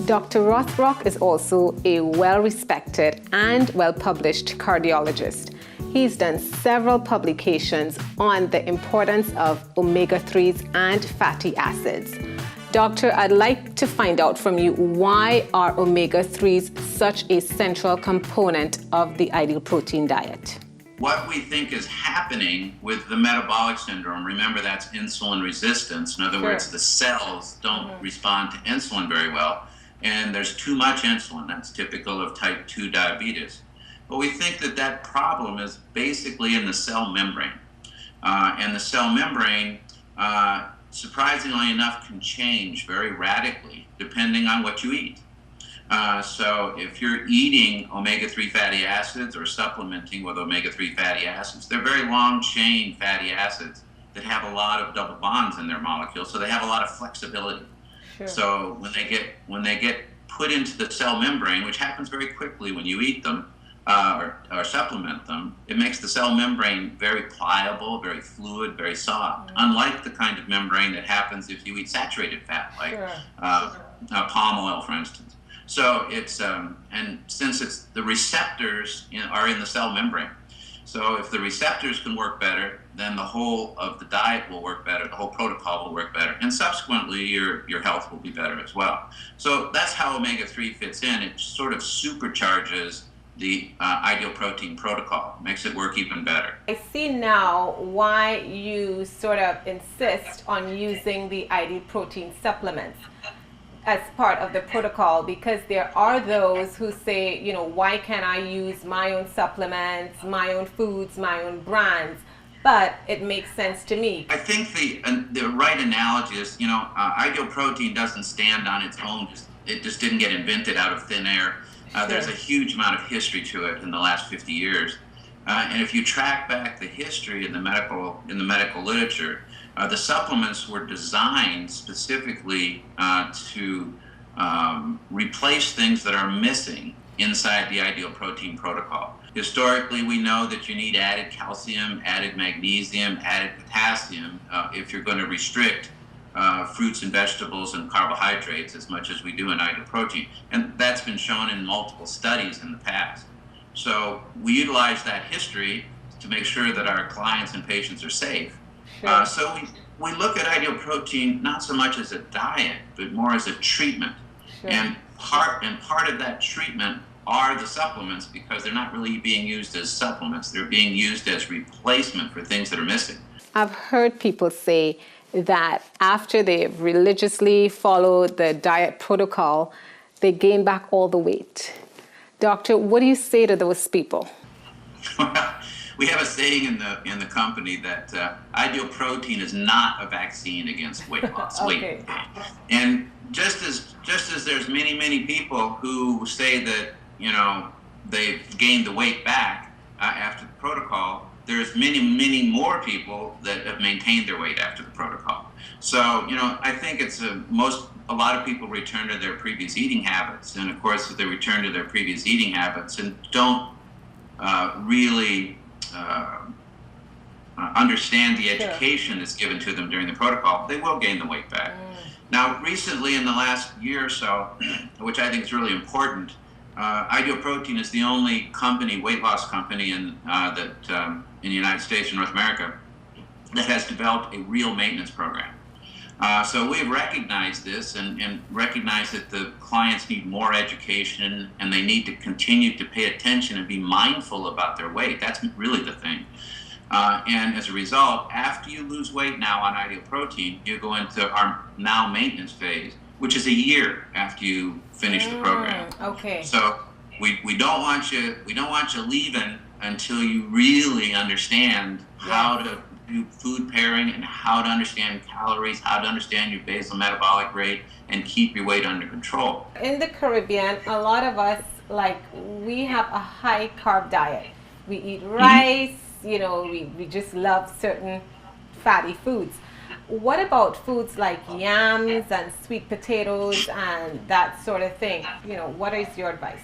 Dr. Rothrock is also a well-respected and well-published cardiologist. He's done several publications on the importance of omega-3s and fatty acids. Doctor, I'd like to find out from you, why are omega-3s such a central component of the ideal protein diet? What we think is happening with the metabolic syndrome, remember that's insulin resistance. In other words, the cells don't respond to insulin very well, and there's too much insulin. That's typical of type 2 diabetes. But we think that that problem is basically in the cell membrane. And the cell membrane, surprisingly enough, can change very radically depending on what you eat. So if you're eating omega-3 fatty acids or supplementing with omega-3 fatty acids, they're very long-chain fatty acids that have a lot of double bonds in their molecules, so they have a lot of flexibility. Sure. So when they get put into the cell membrane, which happens very quickly when you eat them or supplement them, it makes the cell membrane very pliable, very fluid, very soft, unlike the kind of membrane that happens if you eat saturated fat, like palm oil, for instance. So it's, and since it's the receptors are in the cell membrane, so if the receptors can work better, then the whole of the diet will work better, the whole protocol will work better, and subsequently your health will be better as well. So that's how omega-3 fits in. It sort of supercharges the ideal protein protocol, makes it work even better. I see now why you sort of insist on using the ideal protein supplements as part of the protocol, because there are those who say, you know, why can't I use my own supplements, my own foods, my own brands? But it makes sense to me. I think the right analogy is, you know, ideal protein doesn't stand on its own. It just didn't get invented out of thin air. There's a huge amount of history to it in the last 50 years. And if you track back the history in the medical literature, the supplements were designed specifically to replace things that are missing inside the ideal protein protocol. Historically, we know that you need added calcium, added magnesium, added potassium if you're going to restrict fruits and vegetables and carbohydrates as much as we do in ideal protein. And that's been shown in multiple studies in the past. So we utilize that history to make sure that our clients and patients are safe. Sure. So we look at ideal protein not so much as a diet, but more as a treatment. Sure. And part of that treatment are the supplements, because they're not really being used as supplements. They're being used as replacement for things that are missing. I've heard people say that after they religiously follow the diet protocol, they gain back all the weight. Doctor, what do you say to those people? We have a saying in the company that ideal protein is not a vaccine against weight loss. Okay. And just as there's many people who say that, you know, they've gained the weight back after the protocol, there's many more people that have maintained their weight after the protocol. So, you know, I think it's a lot of people return to their previous eating habits, and of course, if they return to their previous eating habits and don't really understand the education that's given to them during the protocol, they will gain the weight back. Now, recently in the last year or so, which I think is really important, Ideal Protein is the only company, weight loss company in the United States and North America that has developed a real maintenance program. So we've recognized this and recognized that the clients need more education, and they need to continue to pay attention and be mindful about their weight. That's really the thing. And as a result, after you lose weight now on Ideal Protein, you go into our now maintenance phase, which is a year after you finish the program. Okay. So we don't want you leaving until you really understand how to do food pairing and how to understand calories, how to understand your basal metabolic rate, and keep your weight under control. In the Caribbean, a lot of us, we have a high carb diet. We eat rice, you know, we just love certain fatty foods. What about foods like yams and sweet potatoes and that sort of thing? You know, what is your advice?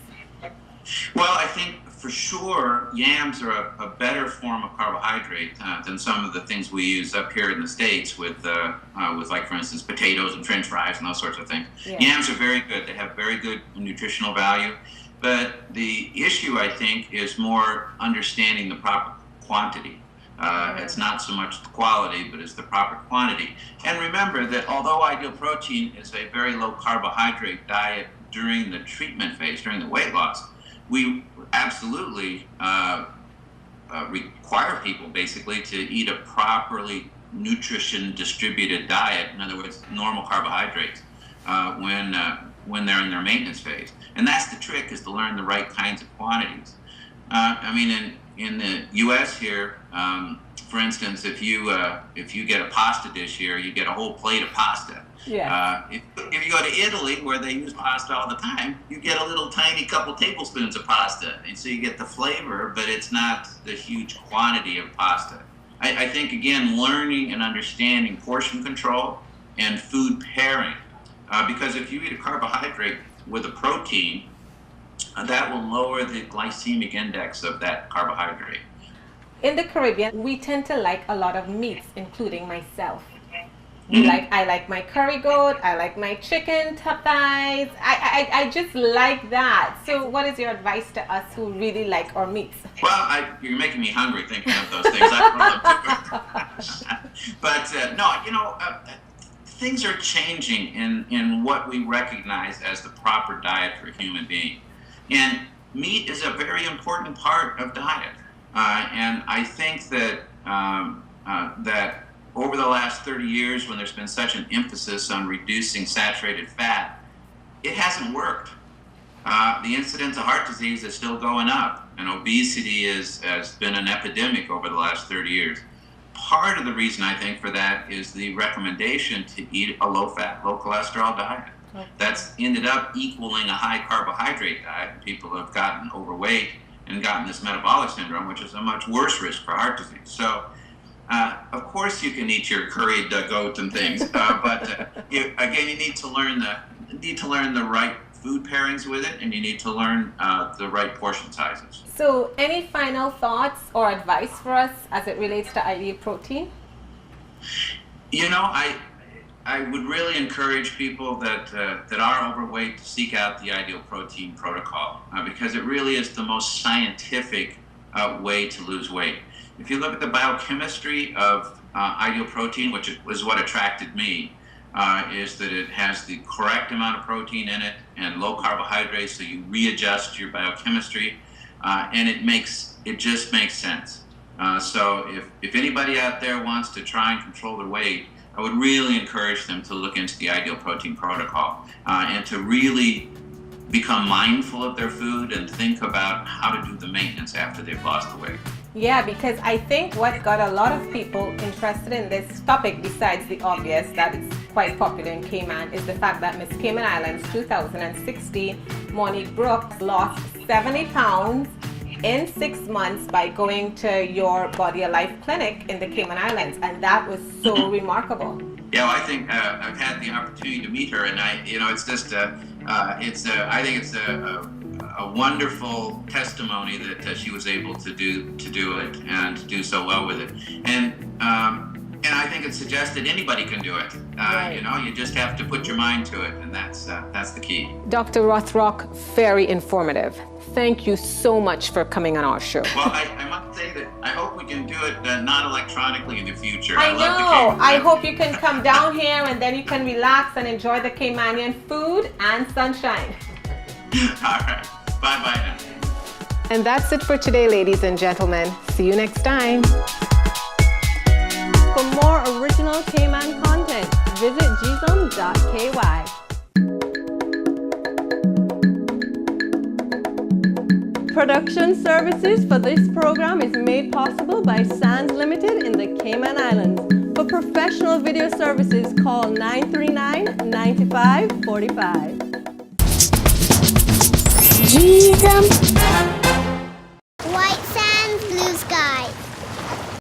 Well, I think for sure yams are a better form of carbohydrate than some of the things we use up here in the States with like, for instance, potatoes and French fries and those sorts of things. Yeah. Yams are very good. They have very good nutritional value. But the issue, I think, is more understanding the proper quantity. It's not so much the quality, but it's the proper quantity. And remember that although Ideal Protein is a very low carbohydrate diet during the treatment phase, during the weight loss, we absolutely require people basically to eat a properly nutrition distributed diet, in other words, normal carbohydrates, when they're in their maintenance phase. And that's the trick, is to learn the right kinds of quantities. I mean, in the U.S. here, for instance, if you get a pasta dish here, you get a whole plate of pasta. Yeah. If you go to Italy, where they use pasta all the time, you get a little tiny couple tablespoons of pasta, and so you get the flavor, but it's not the huge quantity of pasta. I think, again, learning and understanding portion control and food pairing, because if you eat a carbohydrate with a protein, that will lower the glycemic index of that carbohydrate. In the Caribbean, we tend to like a lot of meats, including myself. I like my curry goat, I like my chicken thighs. I just like that. So what is your advice to us who really like our meats? Well, you're making me hungry thinking of those things. I love them. But no, things are changing in what we recognize as the proper diet for a human being. And meat is a very important part of diet. And I think that that over the last 30 years, when there's been such an emphasis on reducing saturated fat, it hasn't worked. The incidence of heart disease is still going up, and obesity has been an epidemic over the last 30 years. Part of the reason, I think, for that is the recommendation to eat a low-fat, low-cholesterol diet. Okay. That's ended up equaling a high-carbohydrate diet. People have gotten overweight and gotten this metabolic syndrome, which is a much worse risk for heart disease. So, of course, you can eat your curried goat and things, but you need to learn the right food pairings with it, and you need to learn the right portion sizes. So, any final thoughts or advice for us as it relates to Ideal Protein? I would really encourage people that are overweight to seek out the Ideal Protein protocol, because it really is the most scientific way to lose weight. If you look at the biochemistry of Ideal Protein, which is what attracted me, is that it has the correct amount of protein in it and low carbohydrates, so you readjust your biochemistry, and it just makes sense. So if anybody out there wants to try and control their weight, I would really encourage them to look into the Ideal Protein protocol and to really become mindful of their food and think about how to do the maintenance after they've lost the weight. Yeah, because I think what got a lot of people interested in this topic, besides the obvious that it's quite popular in Cayman, is the fact that Miss Cayman Islands 2016, Monique Brooks, lost 70 pounds in 6 months by going to your Body Alive clinic in the Cayman Islands, and that was so remarkable. Yeah, well, I think I've had the opportunity to meet her, and it's just I think it's a wonderful testimony that she was able to do it and to do so well with it, and I think it suggests that anybody can do it. Right. You just have to put your mind to it, and that's the key. Dr. Rothrock, very informative. Thank you so much for coming on our show. Well, I must say that I hope we can do it not electronically in the future. I know. I hope you can come down here and then you can relax and enjoy the Caymanian food and sunshine. All right. Bye-bye now. And that's it for today, ladies and gentlemen. See you next time. For more original Cayman content, visit geezum.ky. Production services for this program is made possible by Sands Ltd in the Cayman Islands. For professional video services, call 939-9545. Geezum